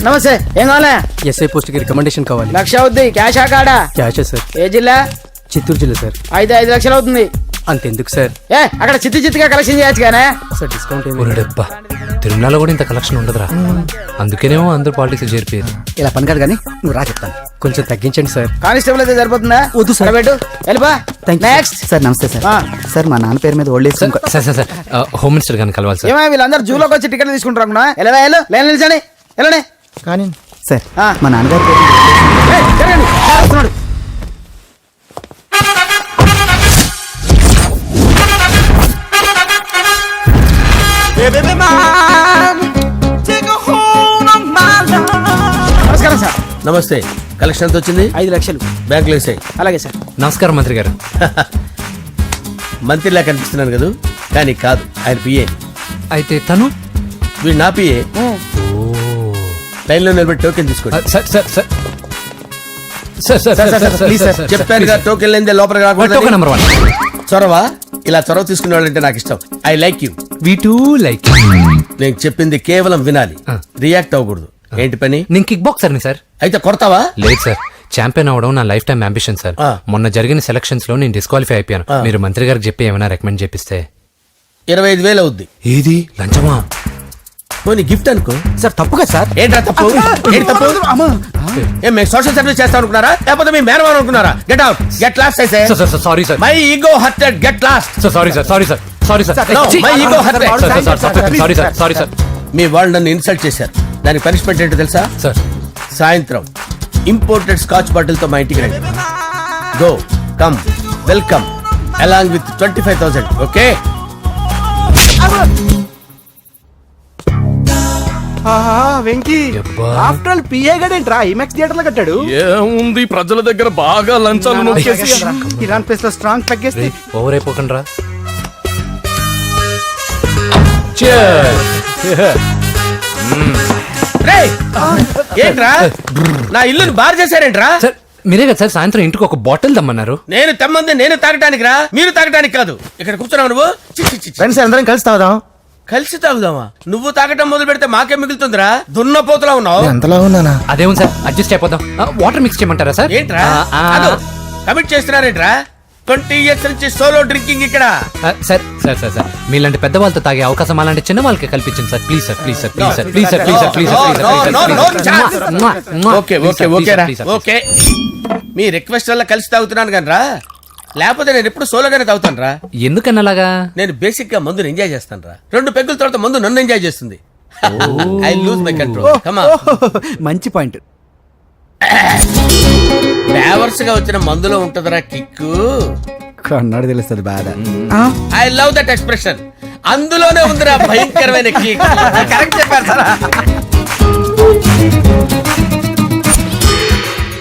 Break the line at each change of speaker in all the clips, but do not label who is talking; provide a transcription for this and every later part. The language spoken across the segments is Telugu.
నమస్తే. ఏం కావాలా?
ఎస్ఐ పోస్ట్ కి రికమెండేషన్ కావాలి.
1,00,000 అవుద్ది. క్యాషా కాడా?
క్యాషే సార్.
ఏ జిల్లా?
చిత్తూరు జిల్లా సార్.
5 లక్షలు అవుతుంది.
అంతెందుకు సార్?
అక్కడ చిత్తుగా కలెక్షన్ చేయొచ్చు కానీ
సార్ డిస్కౌంట్
డబ్బా తిరుమలలో కూడా ఇంత కలెక్షన్ ఉండదురా. అందుకేనేమో అందరూ పాలిటిక్స్ చేరిపోయారు.
ఇలా పని కాదు కానీ నువ్వు రా చెప్తాను. కొంచెం తగ్గించండి సార్.
కానిస్టేబుల్ అయితే సరిపోతుందా?
వద్దు సార్.
పెట్టు వెళ్ళిపా. Next
sir. నమస్తే సార్. సార్ మా నాన్న పేరు మీద old age
sir sir sir home minister గారిని కలవాలి సార్.
ఏమో వీళ్ళందరూ జూలోకి వచ్చి టికెట్ తీసుకుంటారు అనుకున్నా. లైన్ నిలిచండి. వెళ్ళండి.
కానీ సార్ మా నాన్నగారి పేరు
వస్తున్నాడు. నమస్కారం సార్.
నమస్తే. కలెక్షన్ ఎంత వచ్చింది?
5 లక్షలు.
బ్యాంకులో వేసాయి.
అలాగే సార్.
నమస్కారం మంత్రి గారు.
మంత్రిలా కనిపిస్తున్నాను కదా, కానీ కాదు, ఆయన పిఏ.
అయితే తను
వీడు నా పిఏ. లైన్లో నిలబెట్టి టోకెన్ తీసుకోండి.
సార్ సార్ సార్
చెప్పాను కదా, టోకెన్ లేదే లోపలికి రాకూడదు.
Token number 1.
చొరవ. ఇలా చొరవ తీసుకునే వాళ్ళంటే నాకు ఇష్టం. I like you.
We two like.
నేను చెప్పింది కేవలం వినాలి, రియాక్ట్ అవ్వకూడదు. ఏంటి పని?
నేను కిక్ బాక్సర్ని సార్.
అయితే కొడతావా?
లేదు సార్, ఛాంపియన్ అవడం నా లైఫ్ టైం అంబిషన్ సార్. మొన్న జరిగిన సెలక్షన్స్ లో నేను డిస్క్వాలిఫై అయిపోయాను. మీరు మంత్రి గారికి చెప్పి ఏమైనా రికమెండ్ చేపిస్తే.
25,000 అవుద్ది.
ఏది లంచమా?
పోనీ గిఫ్ట్ అనుకో.
సార్. తప్పుగా సార్.
ఏంట్రా తప్పు? ఏంటి తప్పు? ఏం మేము సోషల్ సర్వీస్ చేస్తాం అనుకున్నారా, లేకపోతే మీ మేనమాన్ అనుకున్నారా? Get out, get lost. అయితే
sorry sir,
my ego hurted, get lost.
Sorry sir, sorry sir, sorry sir,
my ego hurted.
Sorry sir, sorry sir.
మీ వాళ్ళు నన్ను ఇన్సల్ట్ చేశారు. దానికి పనిష్మెంట్ ఏంటో తెలుసా?
సార్
సాయంత్రం ఇంపోర్టెడ్ స్కాచ్ బాటిల్ తో మా ఇంటికి రండి. Go come welcome along with 25,000. Okay?
Venky after all PA గడేంట్రా ఐమాక్స్ థియేటర్ లో కట్టాడు.
ఏముంది, ప్రజల దగ్గర బాగా లంచాలు నొక్కేసి
ఇరాన్ ప్లేస్ లో స్ట్రాంగ్ తగ్గేస్తే
ఓవర్ అయిపోకండి రా.
ఏంట్రా నా ఇల్లుని బార్ చేశారేంట్రా?
సార్ మీరే కదా సార్ సాయంత్రం ఇంటికి ఒక బాటిల్ దమ్మన్నారు.
నేను తెమ్మంది నేను తాగటానికి రా, మీరు తాగటానికి కాదు. ఇక్కడ కూర్చున్నావు నువ్వు.
ఫ్రెండ్స్ అందరం కలిసి తాగుదాం.
కలిసి తాగుదామా? నువ్వు తాగటం మొదలు పెడితే మాకే మిగులుతుందిరా. దున్నపోతులా ఉన్నావు.
ఎంతలా ఉన్నానా?
అదేం సార్, అడ్జస్ట్ అయిపోదాం. వాటర్ మిక్స్ చేయమంటారా సార్?
ఏంట్రా కమిట్ చేస్తున్నారేంట్రా? 20 years నుంచి సోలో డ్రింకింగ్ ఇక్కడ.
సార్ సార్ సార్ సార్ మీలాంటి పెద్ద వాళ్ళతో తాగే అవకాశం అలాంటి చిన్న వాళ్ళకి కల్పించండి sir. Please sir, please sir, please sir, please sir, please sir, please sir.
Okay, me request వల్ల కలిసి తాగుతున్నాను కానీ రా, లేకపోతే నేను ఎప్పుడు సోలోగానే తాగుతాను రా.
ఎందుకన్నా అలాగా?
నేను బేసిక్ గా మందుని ఎంజాయ్ చేస్తాను రా. 2 పెగ్గుల తర్వాత మందు నన్ను ఎంజాయ్ చేస్తుంది. I lose my control. Come on.
మంచి పాయింట్.
ఫ్లేవర్స్ గా వచ్చిన మందులో ఉంటదరా కిక్కు.
కన్నాడు తెలుస్తుంది బాధ.
I love that expression. అందులోనే ఉందిరా భయంకరమైన కిక్. కరెక్ట్ చెప్పారు సార్.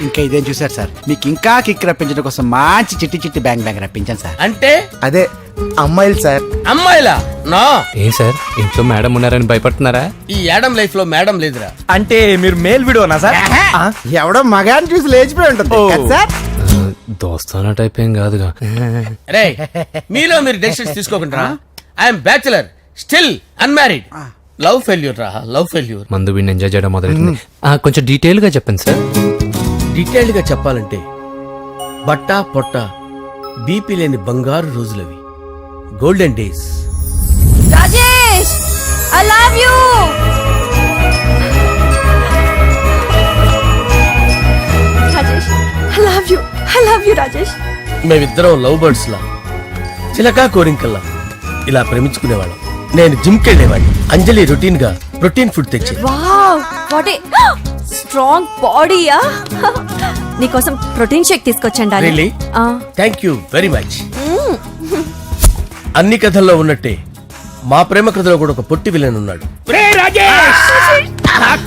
ఇంకా ఇదేం చూసారు సార్, మీకు ఇంకా కిక్ రప్పించడం కోసం మంచి చిట్టి చిట్టి బ్యాంగ్ బ్యాంగ్ రప్పించాను సార్.
అంటే
అదే అమ్మాయిలు సార్.
అమ్మాయిలా? నా
ఏం సార్ ఇంట్లో మేడం ఉన్నారని భయపడుతున్నారా?
ఈ యాడమ్ లైఫ్ లో మేడం లేదురా.
అంటే మీరు మేల్ వీడియోనా సార్? ఎవడో మగాన్ని చూసి లేచిపోయి ఉంటుంది సార్.
దోస్తానా టైప్ ఏం కాదుగా.
రే మీలో మీరు డెసిషన్స్ తీసుకోకుండా. I'm bachelor, still unmarried. Love failure రా, లవ్ ఫెయిల్యూర్.
మందు వీడిని ఎంజాయ్ చేయడం మొదలైంది. కొంచెం డీటెయిల్ గా చెప్పండి సార్.
డీటెయిల్డ్ గా చెప్పాలంటే బట్టా పొట్ట బీపీ లేని బంగారు రోజులవి, golden days.
Rajesh, I love you. Rajesh, I love you. I love you, Rajesh.
మేమిద్దరం లవ్ బర్డ్స్ లా, చిలకా కోరింకల్లా ఇలా ప్రేమించుకునేవాళ్ళం. నేను జిమ్ కెళ్ళేవాడిని. అంజలి రొటీన్ గా ప్రోటీన్ ఫుడ్ తెచ్చి.
వావ్, వాట్ ఏ స్ట్రాంగ్ బాడీయా. నీకోసం ప్రోటీన్ షేక్ తీసుకొచ్చండి.
Really? Thank you very much. అన్ని కథల్లో ఉన్నట్టే మా ప్రేమ కథలో కూడా ఒక పొట్టి విలన్ ఉన్నాడు.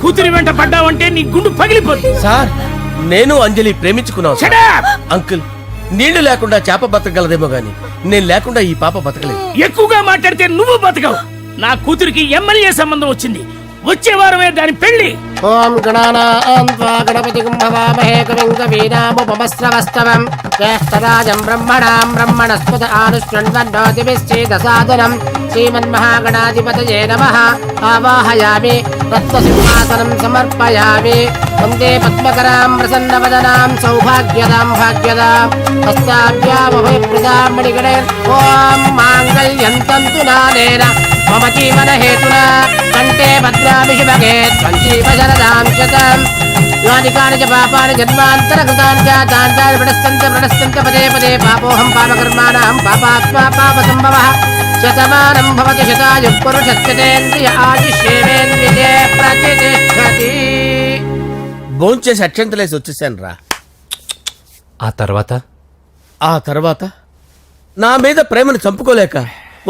కూతురి వెంట పడ్డావంటే నీ గుండు పగిలిపోతుంది.
సార్ నేను అంజలి ప్రేమించుకున్నాను. అంకుల్, నీళ్లు లేకుండా చేప బతకగలదేమో గాని నేను లేకుండా ఈ పాప బతకలేదు.
ఎక్కువగా మాట్లాడితే నువ్వు బతకవు. నా కూతురికి ఎమ్మెల్యే సంబంధం వచ్చింది. వచ్చే వారమే దాని పెళ్లి.
ఓం గణానాం త్వా గణపతిం భవామహే కవిం కవీనాముపమస్రవస్తవం జ్యేష్ఠరాజం బ్రహ్మణాం బ్రహ్మణస్పద ఆనుష్ణ్వన్నోతిభిశ్చేదసాదనం శ్రీమన్మహాగణాధిపతయే నమః. ఆవాహయామి తత్వసింహాసనం సమర్పయామి. వందే పద్మకరాం ప్రసన్నవదనాం సౌభాగ్యదాం భాగ్యదాం హస్తాభ్యామభయప్రదాం మణిగణే. ఓం మాంగళ్యం తంతు నానేన మమ జీవన హేతునా కంటే భద్రామి శుభగే త్వంజీవ శరదాం శతం. యాని కాని చ పాపాని జన్మాంతరకృతాని జాతాని ప్రణశ్యంత పదే పదే పాపోహం పాపకర్మాణం పాపాత్మా పాపసంభవః. శతమానం భవతి శతాయుః పురుషస్యేంద్రియ ఆయుష్యేంద్రియే ప్రతిష్టతి.
భోంచేసి అక్షంతలేసి వచ్చేసాను రా.
ఆ తర్వాత
ఆ తర్వాత నా మీద ప్రేమను చంపుకోలేక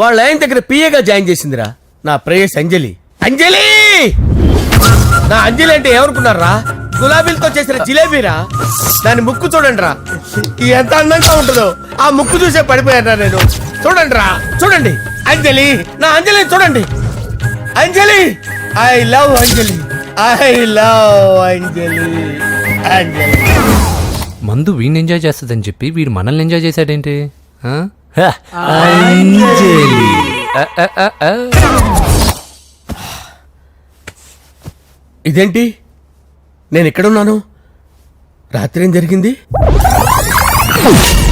వాళ్ళ ఆయన దగ్గర పిఏగా జాయిన్ చేసిందిరా నా ప్రేయస్ అంజలి. అంజలి నా అంజలి అంటే ఏమనుకున్నారా? గులాబీలతో చేసిన జిలేబీరా. దాని ముక్కు చూడండి రా, ఎంత అందంగా ఉంటుందో. ఆ ముక్కు చూసే పడిపోయారా నేను. చూడండి రా, చూడండి అంజలి, నా అంజలిని చూడండి. Anjali, I love Anjali, I love Anjali. Anjali
మందు వీడిని ఎంజాయ్ చేస్తుందని చెప్పి వీడు మనల్ని ఎంజాయ్ చేశాడేంటి? ఆ?
ఇదేంటి నేను ఎక్కడున్నాను? రాత్రి ఏం జరిగింది?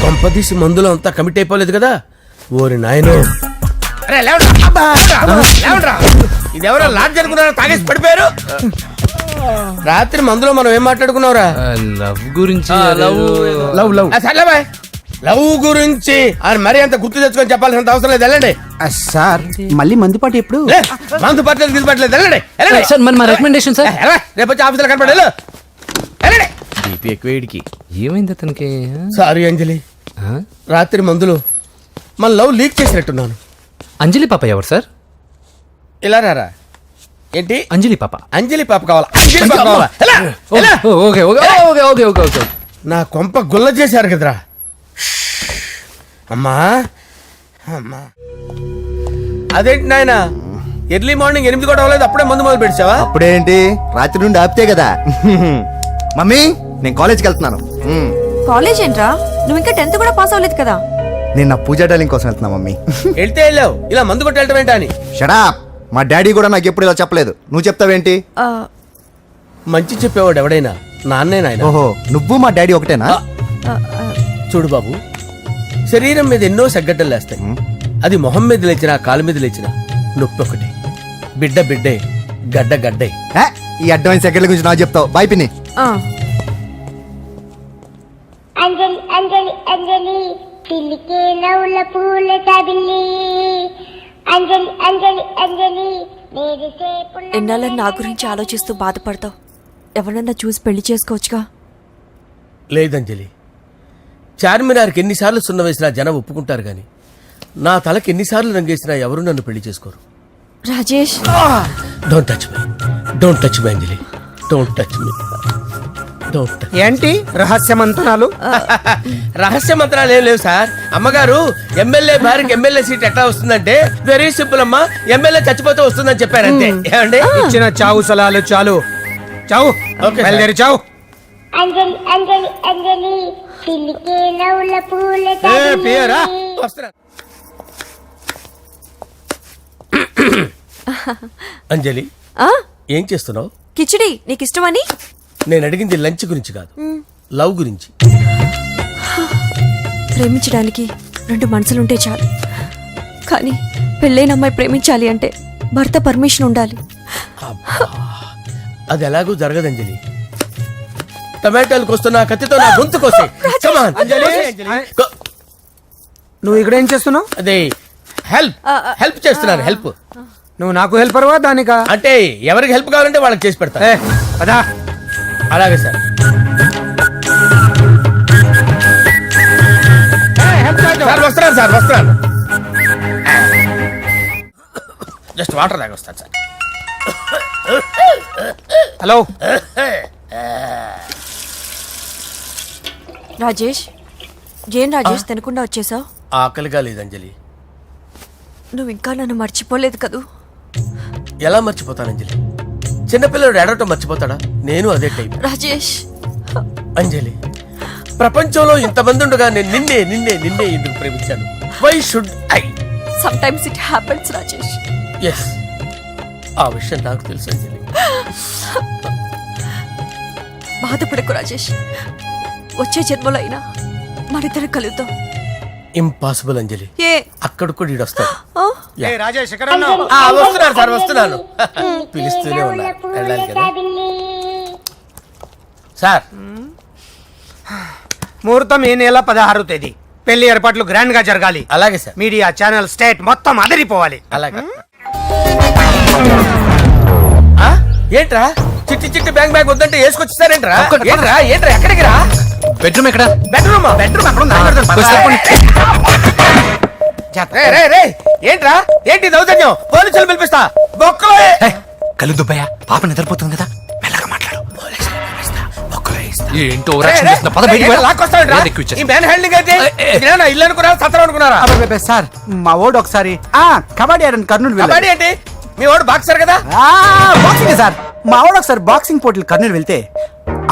కొంపదీసి మందులో అంతా కమిట్ అయిపోలేదు కదా? ఓరి నాయనో, అరే లేవండ్రా. అబ్బా, లేవండ్రా. ఇదెవరో లాడ్జ్ అనుకున్నారో తాగేసి పడిపోయారు. రాత్రి మందులో మనం ఏం మాట్లాడుకున్నావురా?
లవ్ గురించి
లవ్ లవ్
సర్లే బాయ్, లవ్ గురించి ఆయన మరీ అంత గుర్తు తెచ్చుకొని చెప్పాల్సినంత అవసరం లేదు. వెళ్ళండి.
సార్ మళ్ళీ మందుపాటి ఎప్పుడు?
లే, మందు పట్టలేదు గిల్లు పట్టలేదు. వెళ్ళండి, వెళ్ళండి.
సార్ మరి మా రికమెండేషన్ సార్.
రేపు వచ్చి ఆఫీసులో కనపడి వెళ్ళు. వెళ్ళండి. బీపీ ఎక్కువ వీడికి.
ఏమైంది అతనికి?
సారీ అంజలి,
ఆ?
రాత్రి మందులో మన లవ్ లీక్ చేసినట్టున్నాను.
అంజలి పాప ఎవరు సార్?
ఇలా రారా. ఏంటి?
అంజలి పాప.
అంజలి పాప కావాలా? అంజలి పాప కావాలా? ఎలా? ఎలా?
Okay okay okay okay okay okay.
నా కొంప గుల్ల చేశారు కదరా. అమ్మా అమ్మా, అదేంటి నాయన ఎర్లీ మార్నింగ్ 8 కూడా అవ్వలేదు, అప్పుడే మందు మొదలు పెడిచావా?
అప్పుడేంటి, రాత్రి నుండి ఆపితే కదా. మమ్మీ నేను కాలేజ్కి వెళ్తున్నాను.
కాలేజ్ ఏంట్రా? నువ్వు ఇంకా 10th కూడా పాస్ అవ్వలేదు కదా.
నేను నా పూజా డాలింగ్ కోసం వెళ్తున్నా మమ్మీ.
వెళ్తే వెళ్ళావు, ఇలా మందు కొట్టి వెళ్ళటం ఏంటా అని.
షడా, మా డాడీ కూడా నాకు ఎప్పుడు ఇలా చెప్పలేదు. నువ్వు చెప్తావేంటి?
ఆ,
మంచి చెప్పేవాడు ఎవడైనా నాన్నే నాయన.
ఓహో, నువ్వు మా డాడీ ఒకటేనా?
ఆ, ఆ,
చూడు బాబు, శరీరం మీద ఎన్నో సగ్గడ్డలు లేస్తాయి. అది మొహం మీద లేచినా కాలు మీద లేచినా నొప్పి ఒకటే. బిడ్డ బిడ్డే, గడ్డ గడ్డే.
ఏ, ఈ అడ్వాన్స్ సెకండ్ల గురించి నాకు చెప్తావు. బాయ్ పిన్ని.
ఆ.
అంజలి అంజలి అంజలి పిల్లికే నవ్వుల పూల తబిల్లి. అంజలి అంజలి అంజలి
ఎన్నాళ్ళ నా గురించి ఆలోచిస్తూ బాధపడతావు. ఎవరన్నా చూసి పెళ్లి చేసుకోవచ్చుగా.
లేదంజలి, చార్మినార్కి ఎన్నిసార్లు సున్న వేసినా జనం ఒప్పుకుంటారు గాని నా తలకి ఎన్నిసార్లు రంగేసినా ఎవరు నన్ను పెళ్లి చేసుకోరు.
Rajesh,
don't touch me, don't touch me Anjali, don't touch me, don't touch.
ఏంటి రహస్య మంతనాలు?
రహస్య మంత్రాలు ఏం లేవు సార్. అమ్మగారు ఎమ్మెల్యే భార్యకి ఎమ్మెల్యే సీట్ ఎట్లా వస్తుందంటే వెరీ సింపుల్ అమ్మా, ఎమ్మెల్యే చచ్చిపోతే వస్తుందని చెప్పారు అంతే. ఏమండి?
ఇచ్చిన చావు సలాలు చాలు. చావు,
ఓకే సార్.
బయలుదేరి చావు.
అంజలి అంజలి అంజలి పిల్లికే నవ్వుల పూల తబిల్లి.
వస్తున్నా. అంజలి,
ఆ?
ఏం చేస్తున్నావు?
కిచిడి నీకు ఇష్టమని.
నేను అడిగింది లంచ్ గురించి కాదు, లవ్ గురించి.
ప్రేమించడానికి 2 మనసులుంటే చాలు, కానీ పెళ్ళైన అమ్మాయి ప్రేమించాలి అంటే భర్త పర్మిషన్ ఉండాలి.
అది ఎలాగూ జరగదు అంజలి. టమాటాలు కోస్తున్నా కత్తితో నా గొంతు కోసే. Come on, అంజలి.
నువ్వు ఇక్కడ ఏం చేస్తున్నావు?
అదే హెల్ప్ చేస్తున్నాను. హెల్ప్
నువ్వు నాకు హెల్పర్వా దానికా?
అంటే ఎవరికి హెల్ప్ కావాలంటే వాళ్ళకి చేసి పెడతా.
అదా
అలాగే సార్. సార్ వస్తున్నాను, సార్ వస్తున్నాను. జస్ట్ వాటర్ తాగి వస్తాను సార్.
హలో.
రాజేష్, ఏం రాజేష్ తినకుండా వచ్చేసావు?
ఆకలిగా లేదు అంజలి.
నువ్వు ఇంకా నన్ను మర్చిపోలేదు కదూ.
ఎలా మర్చిపోతాను అంజలి? చిన్నపిల్లడు ఏడవటం మర్చిపోతాడా? నేను అదే టైప్.
రాజేష్,
అంజలి, ప్రపంచంలో ఇంతమంది ఉండగా నేను నిన్నే నిన్నే నిన్నే ఎందుకు ప్రేమించాను? Why should I?
Sometimes it happens Rajesh.
Yes, ఆ విషయం నాకు తెలుసు అంజలి.
బాధపడకు రాజేష్, వచ్చే జన్మలో అయినా మనిద్దరు కలుద్దాం.
ఇంపాసిబుల్ అంజలి.
ఏ
అక్కడ కూడా ఈడు వస్తాడు.
ఆ?
రాజేష్ ఎక్కడ
వస్తున్నాను సార్, వస్తున్నాను. పిలుస్తూనే ఉన్నారు, వెళ్ళాలి కదా సార్.
ముహూర్తం ఈ నెల 16వ తేదీ. పెళ్లి ఏర్పాట్లు గ్రాండ్ గా జరగాలి.
అలాగే సార్.
మీడియా ఛానల్ స్టేట్ మొత్తం అదిరిపోవాలి.
అలాగే. ఆ? ఏంట్రా చిట్టి చిట్టి బ్యాంక్ బ్యాగ్ వద్దంటే వేసుకొచ్చేసారేంట్రా? ఏంట్రా ఏంట్రా ఎక్కడికి రా?
బెడ్రూమ్ ఎక్కడ?
బెడ్రూమ్ అక్కడ ఉంది. ఏంట్రా ఏంటి దౌర్జన్యం? పోలీసులు పిలిపిస్తా. బొక్కలో
కళ్ళు దుబ్బయ్యా, పాప నిద్రపోతుంది కదా, మెల్లగా మాట్లాడు. ఏంటో ఓవరాక్షన్ చేస్తున్నా. పద బయటికి వెళ్ళు. ఏది ఎక్కువ ఇచ్చేస్తా.
ఈ మ్యాన్ హ్యాండింగ్ అయితే ఇదేనా ఇల్లు అనుకున్నారా, సత్రం అనుకున్నారా?
సార్ మా ఓడు ఒకసారి కబడ్డీ ఆడని కర్నూలు
కబడ్డీ ఏంటి? మీ వాడు బాక్సర్ కదా?
Boxing sir. మా వాడు ఒకసారి బాక్సింగ్ పోటీలు కర్నూలు వెళ్తే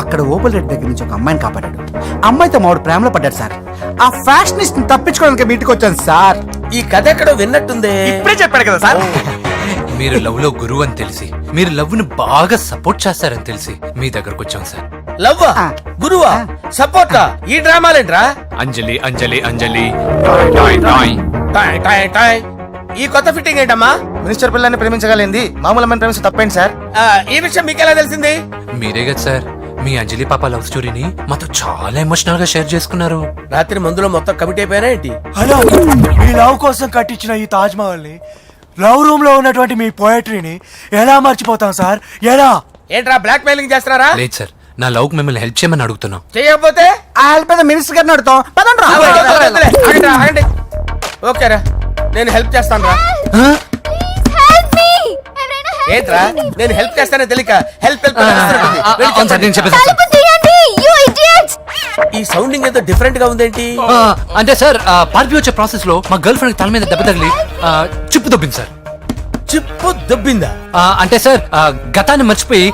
అక్కడ ఓపెల్ రెడ్ దగ్గర నుంచి ఒక అమ్మాయిని కాపాడాడు. అమ్మాయితో మా వాడు ప్రేమలో పడ్డాడు సార్. ఆ ఫ్యాషనిస్ట్ తప్పించుకోవడానికి మీటికి వచ్చాను సార్.
ఈ కథ ఎక్కడో విన్నట్టుంది.
ఇప్పుడే చెప్పాడు కదా సార్.
మీరు లవ్ లో గురువు అని తెలిసి, మీరు లవ్ ను బాగా సపోర్ట్ చేస్తారని తెలిసి మీ దగ్గరకు వచ్చాం సార్.
లవ్వా, గురువా, సపోర్టా? ఈ డ్రామాలేంట్రా?
అంజలి అంజలి అంజలి.
టాయ్ టాయ్ టాయ్. ఈ కొత్త ఫిట్టింగ్ ఏంటమ్మా?
మినిస్టర్ పిల్లని ప్రేమించగలిగింది మామూలు అమ్మని ప్రేమించి తప్పేంటి సార్?
ఈ విషయం మీకెలా తెలిసింది?
మీరే కదా సార్ మీ అంజలి పాప లవ్ స్టోరీని మాతో చాలా ఎమోషనల్ గా షేర్ చేసుకున్నారు.
రాత్రి మందులో మొత్తం కమిటీ అయిపోయినా ఏంటి?
హలో, మీ లవ్ కోసం కట్టించిన ఈ తాజ్ మహల్ ని, లవ్ రూమ్ లో ఉన్నటువంటి మీ పోయట్రీని ఎలా మర్చిపోతాం సార్? ఎలా?
ఏంట్రా బ్లాక్ మెయిలింగ్ చేస్తున్నారా?
లేదు సార్, నా లవ్ కు మిమ్మల్ని హెల్ప్ చేయమని అడుగుతున్నాం.
చేయకపోతే
ఆ హెల్ప్ అయితే మినిస్టర్ గారిని అడుగుతాం. పదండి రా.
ఆగండి, ఆగండి. ఓకేరా, నేను హెల్ప్ చేస్తాను రా. ఏంట్రా నేను హెల్ప్ చేస్తానే తెలియక హెల్ప్ హెల్ప్
అవును సార్, నేను చెప్పేసి
ఈ సౌండింగ్ ఏదో డిఫరెంట్ గా ఉందేంటి?
అంటే సార్ పార్టీ వచ్చే ప్రాసెస్ లో మా గర్ల్ ఫ్రెండ్ తల మీద దెబ్బ తగిలి చిప్పు దొబ్బింది సార్.
చిప్పు దొబ్బిందా?
అంటే సార్ గతాన్ని మర్చిపోయి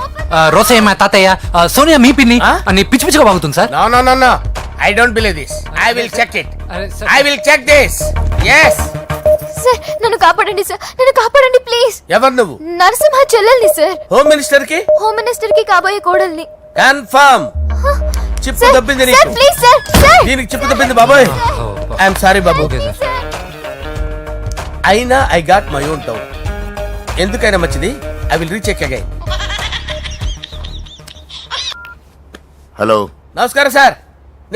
రోసయ్య మా తాతయ్య, సోనియా మీ పిన్ని అని పిచ్చి పిచ్చిగా వాగుతుంది sir.
No no no no, I don't believe this. I will check it. I will check this. yes
sir, నన్ను కాపాడండి సార్, నన్ను కాపాడండి ప్లీజ్.
ఎవరు నువ్వు?
నరసింహ చెల్లెల్ని సార్.
హోమ్ మినిస్టర్ కి?
హోమ్ మినిస్టర్ కి కాబోయే కోడల్ని.
కన్ఫర్మ్. చిప్పు దొబ్బింది
సార్
నీకు.
Please sir, sir.
దీనికి చిప్పు దొబ్బింది బాబోయ్. ఐఎమ్ సారీ బాబు.
Okay sir.
అయినా I got my own doubt. ఎందుకైనా మంచిది, I will recheck again.
Hello,
నమస్కారం సార్,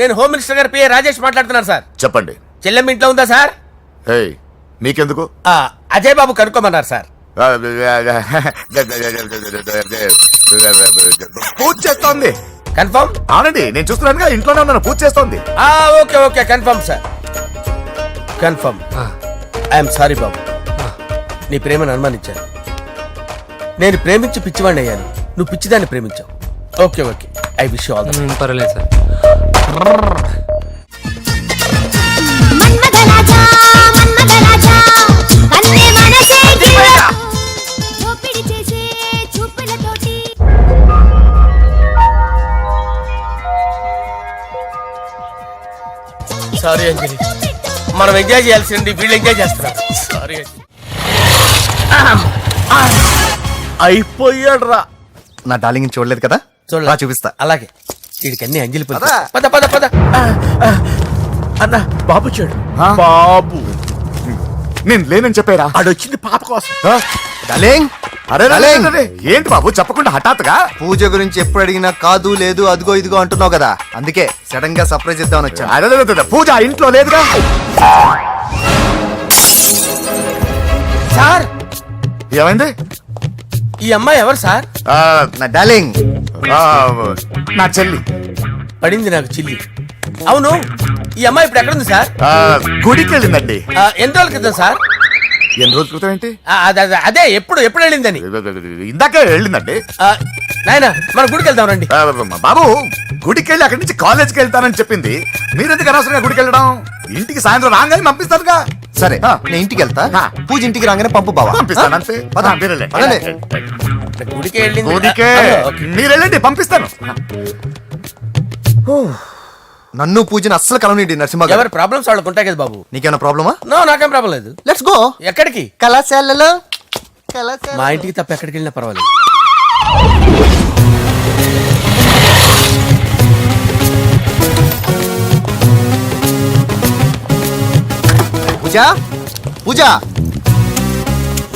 నేను హోమ్ మినిస్టర్ గారు పిఏ రాజేష్ మాట్లాడుతున్నాను సార్.
చెప్పండి.
చెల్లెమ్మ ఇంట్లో ఉందా సార్?
హే, మీకెందుకు?
అజయ్ బాబు కనుక్కోమన్నారు సార్.
పూజ చేస్తోంది.
కన్ఫర్మ్?
అవునండి, నేను చూస్తున్నానుగా, ఇంట్లోనే ఉన్నాను, పూజ చేస్తోంది.
Okay okay, confirm sir, confirm. I'm sorry బాబు, నీ ప్రేమను అనుమానించాను. నేను ప్రేమించి పిచ్చివాడిని అయ్యాను, నువ్వు పిచ్చిదాన్ని ప్రేమించావు. Okay okay, I wish you all the best.
పర్వాలేదు సార్.
సారీ అంజలి, మనం ఎంజాయ్ చేయాల్సింది వీళ్ళు ఎంజాయ్ చేస్తున్నారు. సారీ అంజలి.
అయిపోయాడు రా. నా డార్లింగ్ చూడలేదు కదా,
చూడలా,
చూపిస్తా.
అలాగే వీడికి అన్ని అంజలి పద పద పద పద. అన్న బాబు చూడు.
బాబు నేను లేనని చెప్పారా?
ఆడొచ్చింది పాప కోసం.
డార్లింగ్,
అరే
డార్లింగ్.
ఏంటి బాబు చెప్పకుండా హఠాత్తుగా?
పూజ గురించి ఎప్పుడు అడిగినా కాదు లేదు అదిగో ఇదిగో అంటున్నావు కదా, అందుకే సడన్ గా సర్ప్రైజ్ ఇద్దామని వచ్చాను.
అరే, పూజ ఆ ఇంట్లో లేదుగా.
సార్
ఏమైంది?
ఈ అమ్మాయి ఎవరు సార్?
నా డార్లింగ్,
నా చెల్లి.
పడింది నాకు చిల్లి. అవును, ఈ అమ్మాయి ఇప్పుడు ఎక్కడుంది సార్?
గుడికి వెళ్ళిందండి.
ఎన్ని రోజుల క్రితం సార్?
ఎన్ని రోజుల క్రితం ఏంటి?
అదే ఎప్పుడు ఎప్పుడు వెళ్ళిందని.
ఇందాకే వెళ్ళిందండి.
నాయన మన గుడికి వెళ్దాం రండి.
బాబు, గుడికి వెళ్ళి అక్కడి నుంచి కాలేజ్కి వెళ్తానని చెప్పింది. మీరెందుకు అనవసరంగా గుడికి వెళ్ళడం? ఇంటికి సాయంత్రం రాగానే పంపిస్తారుగా.
సరే నేను ఇంటికి వెళ్తా పూజ ఇంటికి రాగానే పంపు బావా
పంపిస్తాను అంతే
పద.
మీరు వెళ్ళండి.
పదండి.
గుడికి వెళ్ళింది
గుడికే
ఓకే.
మీరు వెళ్ళండి పంపిస్తాను
నన్ను పూజని అస్సలు కలవనిండి నరసింహ గారు.
ఎవరి ప్రాబ్లమ్స్ వాళ్ళకు ఉంటాయి కదా బాబు.
నీకేమైనా ప్రాబ్లమా?
నో నాకేం ప్రాబ్లం లేదు.
Let's go.
ఎక్కడికి?
కళాశాలలో
మా ఇంటికి తప్ప ఎక్కడికి వెళ్ళినా పర్వాలేదు.
పూజ పూజ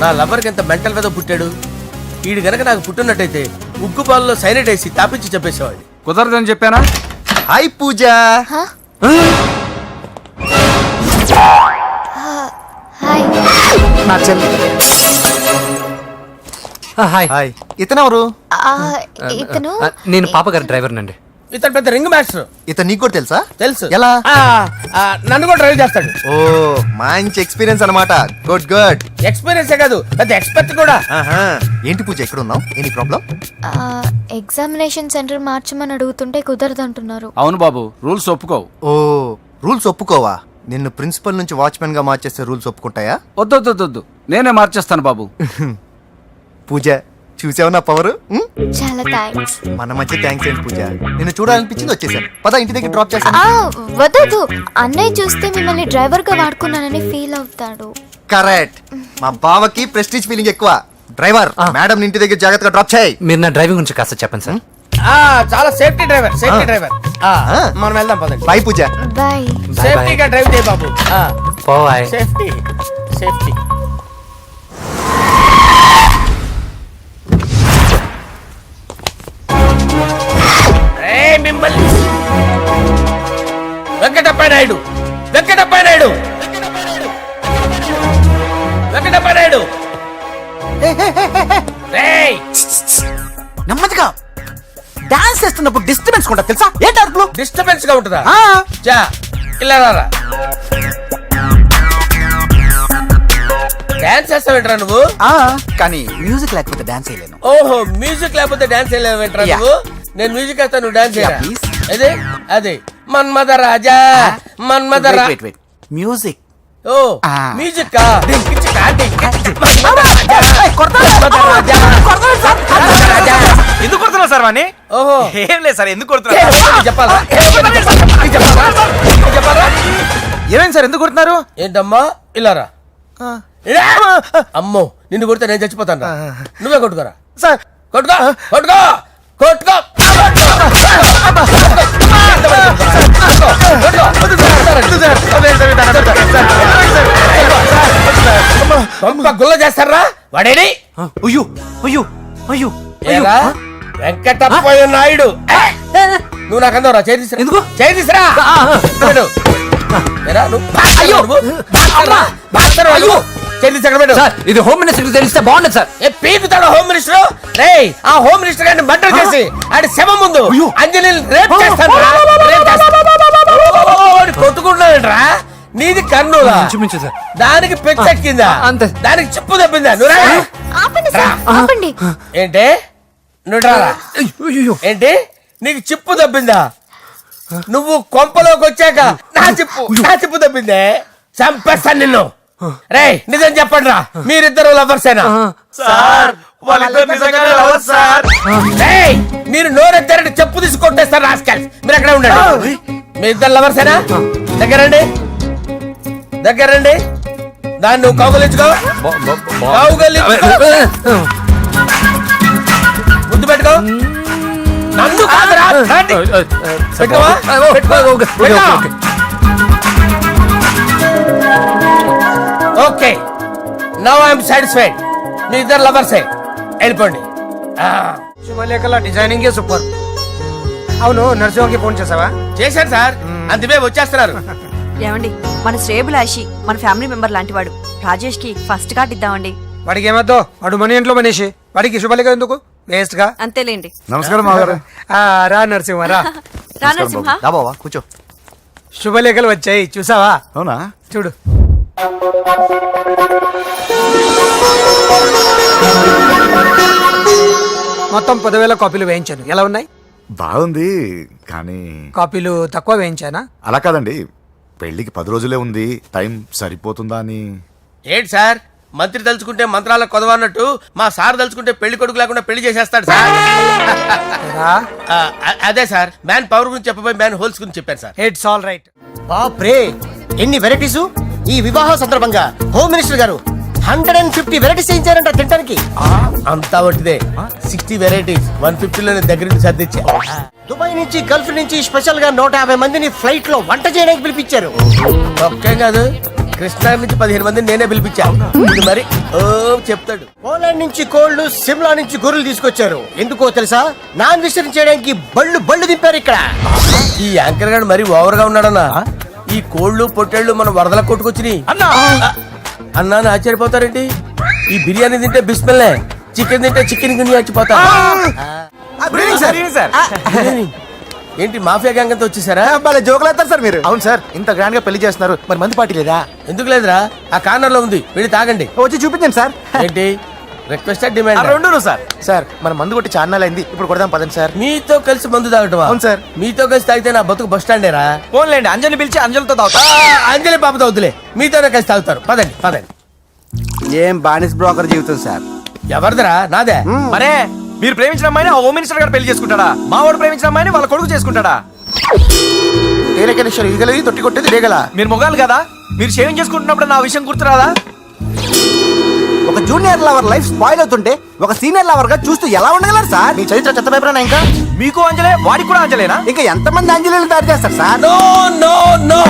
నా లవర్కి ఎంత మెంటల్ మీద పుట్టాడు. వీడు గనక నాకు పుట్టినట్టయితే ఉగ్గు పాలలో సైనట్ వేసి తాపించి చెప్పేసేవాడిని.
కుదరదని చెప్పానా?
హాయ్ పూజ.
హాయ్.
నా చెల్లి.
Hi
hi. ఇతనెవరు?
ఇతను
నేను పాప గారి డ్రైవర్ నండి.
ఇతను పెద్ద రింగ్ మాస్టర్.
ఇతను నీకు కూడా తెలుసా?
తెలుసు.
ఎలా?
నన్ను కూడా డ్రైవ్ చేస్తాడు.
ఓ మంచి ఎక్స్పీరియన్స్ అన్నమాట. Good good.
ఎక్స్పీరియన్సే కాదు పెద్ద ఎక్స్పర్ట్ కూడా.
ఏంటి పూజ ఎక్కడ ఉన్నావు? Any problem?
ఎగ్జామినేషన్ సెంటర్ మార్చమని అడుగుతుంటే కుదరదంటున్నారు.
అవును బాబు, రూల్స్ ఒప్పుకోవు.
ఓ రూల్స్ ఒప్పుకోవా? నిన్ను ప్రిన్సిపల్ నుంచి వాచ్మెన్ గా మార్చేస్తే రూల్స్ ఒప్పుకుంటాయా?
వద్దు, నేనే మార్చేస్తాను బాబు.
పూజ చూసావు నా పవర్?
చాలా థ్యాంక్స్.
మన మధ్య థ్యాంక్స్ ఏంటి పూజ, నిన్ను చూడాలనిపించింది వచ్చేసాను. పద ఇంటి దగ్గర డ్రాప్ చేశాను.
వద్దు, అన్నయ్య చూస్తే మిమ్మల్ని డ్రైవర్ గా వాడుకున్నానని ఫీల్ అవుతాడు.
కరెక్ట్. మా బావకి ప్రెస్టీజ్ ఫీలింగ్ ఎక్కువ. డ్రైవర్ మేడం ఇంటి దగ్గర జాగ్రత్తగా డ్రాప్ చేయి.
మీరు నా డ్రైవింగ్ గురించి కాస్త చెప్పండి సార్.
చాలా సేఫ్టీ డ్రైవర్. మనం వెళ్దాం పదండి.
బాయ్ పూజ.
బాయ్.
సేఫ్టీగా డ్రైవ్ చేయి బాబు.
బాయ్.
Safety safety. మిమ్మల్ని వెంకటప్ప నాయుడు
నెమ్మదిగా డాన్స్ చేస్తున్నప్పుడు డిస్టర్బెన్స్ కూడా తెలుసా? ఏంటి అరుపులు?
డిస్టర్బెన్స్ గా ఉంటుందా? చా ఇలా రారా. డాన్స్ చేస్తావేంట్రా నువ్వు?
కానీ మ్యూజిక్ లేకపోతే డాన్స్ చేయలేను.
ఓహో మ్యూజిక్ లేకపోతే డాన్స్ చేయలేవేంట్రా
Yeah.
నువ్వు? నేను మ్యూజిక్ వేస్తా, నువ్వు డాన్స్ చేయరా?
Yeah, please.
అదే మన్మద రాజా మన్మద రా.
Wait music.
ఓ మ్యూజిక్ కా
ఎందుకు కొడుతున్నా సార్ వాణ్ణి?
ఓహో
ఏం లేదు సార్, ఎందుకు కొడుతున్నా?
చెప్పాలా?
ఏమైంది సార్, ఎందుకు కొడుతున్నారు?
ఏంటమ్మా ఇలా రా. అమ్మో నిన్ను కొడితే నేను చచ్చిపోతాను రా. నువ్వే కొట్టుకోరా
సార్.
కొట్టుకో కొట్టుకో కొట్టుకో. గుల్ల చేస్తారా వాడేడి?
అయ్యో అయ్యో అయ్యో
ఏరా వెంకటప్పయ్య నాయుడు. నువ్వు నాకు అందరా చేతిరా.
ఎందుకు?
చేతిరా.
ఇది హోమ్ మినిస్టర్ తెలిస్తే బాగుండదు సార్.
పీకుతాడు హోమ్ మినిస్టర్. రే ఆ హోమ్ మినిస్టర్ గారిని మర్డర్ చేసి ఆడి శవం ముందు అంజలి రేప్ చేస్తాను. కొట్టుకుంటున్నాడంట్రా. నీది కన్నులా?
చూపించు సార్.
దానికి పెచ్చెక్కిందా?
అంతే.
దానికి చెప్పు తప్పిందా? నువ్వు
ఆపండి సార్, ఆపండి.
ఏంటి నువ్వు రారా. ఏంటి నీకు చిప్పు తప్పిందా? నువ్వు కొంపలోకి వచ్చాక నా చిప్పు తప్పిందే. చంపేస్తాను నిన్ను. రే నిజం చెప్పండి రా, మీరిద్దరు లవర్సేనా? మీరు నోరెత్తారంటే చెప్పు తీసి కొట్టేస్తారు రాస్కల్స్. మీరు ఎక్కడ ఉండండి. మీ ఇద్దరు లవర్సేనా? దగ్గరండి దాన్ని నువ్వు కౌగలించుకో. ముద్దు పెట్టుకో. నన్ను కాదురా. పెట్టుకోవా? Okay now I'm satisfied. మీ ఇద్దరు లవర్సే, వెళ్ళిపోండి.
శుభలేఖల డిజైనింగ్ సూపర్. అవును, నరసింహకి ఫోన్ చేసావా?
చేశాను సార్, అందుకే వచ్చేస్తున్నారు.
ఏమండి, మన శ్రేయబులాషి మన ఫ్యామిలీ మెంబర్ లాంటి వాడు. రాజేష్ కి ఫస్ట్ కార్డ్ ఇద్దామండి.
వాడికి ఏమద్దో, వాడు మన ఇంట్లో మనిషి. వాడికి శుభలేఖ ఎందుకు? వేస్ట్ గా.
అంతేలేండి.
నమస్కారం మామగారు.
రా నరసింహ రా.
రా నరసింహ.
బావా కూర్చో.
శుభలేఖలు వచ్చాయి, చూసావా?
అవునా?
చూడు. మొత్తం 10,000 కాపీలు వేయించాను. ఎలా ఉన్నాయి?
బాగుంది కానీ
కాపీలు తక్కువ వేయించానా?
అలా కాదండి, పెళ్లికి 10 రోజులే ఉంది, టైం సరిపోతుందా అని.
ఏంటి సార్ మంత్రి తలుచుకుంటే మంత్రాలకు కొదవన్నట్టు మా సార్ తలుచుకుంటే పెళ్లి కొడుకు లేకుండా పెళ్లి చేసేస్తాడు సార్. అదే సార్ మ్యాన్ పవర్ గురించి చెప్పబోయి మ్యాన్ హోల్స్ గురించి చెప్పాను సార్.
It's all right.
బాప్రే ఎన్ని వెరైటీస్! ఈ వివాహ సందర్భంగా హోమ్ మినిస్టర్ గారు 150 వెరైటీస్ చేయించారంట తినడానికి.
అంతా ఒకటిదే 60 వెరైటీస్ 150లోనే దగ్గర నుంచి సర్దిచ్చా.
దుబాయ్ నుంచి గల్ఫ్ నుంచి స్పెషల్ గా 150 మందిని ఫ్లైట్ లో వంట చేయడానికి పిలిపించారు.
ఒక్కేం కాదు కృష్ణా నుంచి 15 మందిని నేనే పిలిపించా. ఇది మరి ఓ చెప్తాడు.
పోలాండ్ నుంచి కోళ్లు, సిమ్లా నుంచి గొర్రెలు తీసుకొచ్చారు. ఎందుకో తెలుసా? నాన్ వెజిటేరియన్ చేయడానికి బళ్ళు దింపారు ఇక్కడ.
ఈ యాంకర్ గారు మరి ఓవర్ గా ఉన్నాడన్నా. ఈ కోళ్లు పొట్టేళ్లు మన వరదల కొట్టుకొచ్చినాయి అన్నా అని ఆశ్చర్యపోతారేంటి? ఈ బిర్యానీ తింటే బిస్మిల్లే, చికెన్ తింటే చికెన్ గిన్నె చచ్చిపోతా. ఏంటి మాఫియా గ్యాంగ్ అంతా వచ్చేసారా?
జోకులు వేస్తారు సార్ మీరు. అవును సార్, ఇంత గ్రాండ్ గా పెళ్లి చేస్తున్నారు, మరి మందు పార్టీ లేదా?
ఎందుకు లేదురా, ఆ కార్నర్ లో ఉంది, వెళ్ళి తాగండి.
వచ్చి చూపించండి సార్.
ఏంటి రిక్వెస్ట్ డిమాండ్?
రెండు సార్. సార్ మన మందు కొట్టి చాన్నాలు అయింది, ఇప్పుడు కొడదాం పదండి సార్.
మీతో కలిసి మందు తాగటమా?
అవును సార్.
మీతో కలిసి తాగితే నా బతుకు బస్ స్టాండేరా?
ఫోన్లేండి, అంజలి పిలిచి అంజలితో తాగుతా.
అంజలి పాపతో వద్దులే, మీతోనే కలిసి తాగుతారు. పదండి పదండి.
ఏం బానిస్ బ్రోకర్ జీవితం సార్.
ఎవరిదిరా? నాదే.
మరే మీరు ప్రేమించిన అమ్మాయిని ఆ హోమ్ మినిస్టర్ గారు పెళ్లి చేసుకుంటాడా? మా వాడు ప్రేమించిన అమ్మాయిని వాళ్ళ కొడుకు చేసుకుంటాడా?
తేలికనేశ్వరు ఈగలది తొట్టి కొట్టేది రేగల.
మీరు మొగాలు కదా, మీరు షేవింగ్ చేసుకుంటున్నప్పుడు నా విషయం గుర్తురాదా?
ఒక జూనియర్ లవర్ లైఫ్ స్పాయిల్ అవుతుంటే ఒక సీనియర్ లవర్ గా చూస్తూ ఎలా ఉండగలరు సార్?
మీ చరిత్ర చెత్త పేపరేనా ఇంకా?
మీకు అంజలే, వాడికి కూడా అంజలేనా?
ఇంకా ఎంతమంది అంజలిని తయారు చేస్తారు sir?
No no no,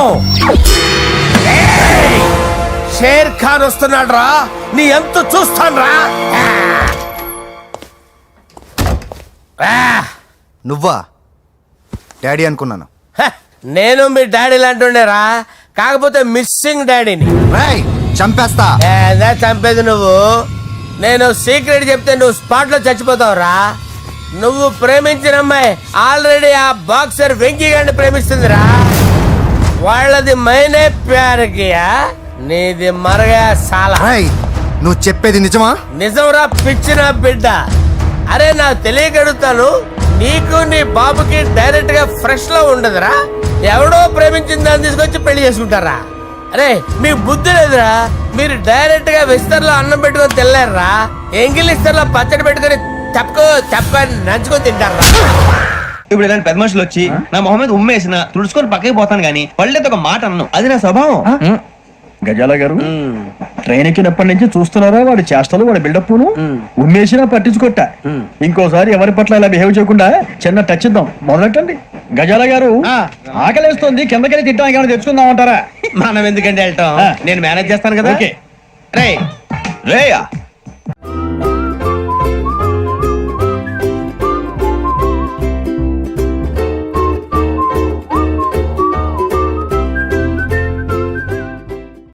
Sher Khan వస్తున్నాడు రా, నీ ఎంత చూస్తాను రా.
నువ్వా? డాడీ అనుకున్నాను.
నేను మీ డాడీ లాంటి రా, కాకపోతే మిస్సింగ్ డాడీని.
రేయ్ చంపేస్తా.
చంపేది నువ్వు. నేను సీక్రెట్ చెప్తే నువ్వు స్పాట్ లో చచ్చిపోతావు రా. నువ్వు ప్రేమించిన అమ్మాయి ఆల్రెడీ ఆ బాక్సర్ వెంకీ గారిని ప్రేమిస్తుందిరా. వాళ్ళది మైనే ప్యార్ కియా, నీది మరగా సాలా.
రేయ్ నువ్వు చెప్పేది నిజమా?
నిజంరా పిచ్చిన బిడ్డ. అరే నాకు తెలియగడుగుతాను, నీకు నీ బాబుకి డైరెక్ట్ గా ఫ్రెష్ లో ఉండదురా. ఎవడో ప్రేమించిన దాన్ని తీసుకొచ్చి పెళ్లి చేసుకుంటారా? అరే మీ బుద్ధి లేదురా. మీరు డైరెక్ట్ గా విస్తర్లో అన్నం పెట్టుకొని తినలేరురా. ఎంగిల్ ఇస్తర్లో పచ్చడి పెట్టుకొని తప్పుకొని నంచుకొని తింటారా?
ఇప్పుడు ఇలాంటి పెద్ద మనుషులు వచ్చి నా మొహం మీద ఉమ్మేసిన తుడుచుకొని పక్కకి పోతాను గానీ పళ్ళేతో ఒక మాట అన్ను, అది నా స్వభావం.
గజాల గారు ట్రైన్ ఎక్కినప్పటి నుంచి చూస్తున్నారా వాడి చేష్టలు, వాడి బిల్డప్ ఉమ్మేసినా పట్టించుకోట. ఇంకోసారి ఎవరి పట్ల ఇలా బిహేవ్ చేయకుండా చిన్న టచ్ ఇద్దాం, మొదలెట్టండి. గజాల గారు ఆకలేస్తోంది, కిందకెళ్ళి తిట్టడానికి ఏమైనా తెచ్చుకుందాం అంటారా?
మనం ఎందుకంటే వెళ్తాం, నేను మేనేజ్ చేస్తాను కదా.
ఓకే.
రేయ్
రేయా